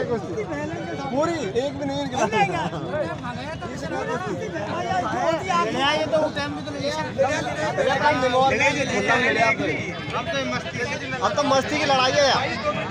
पूरी एक भी नहीं अब तो मस्ती की लड़ाई है यार।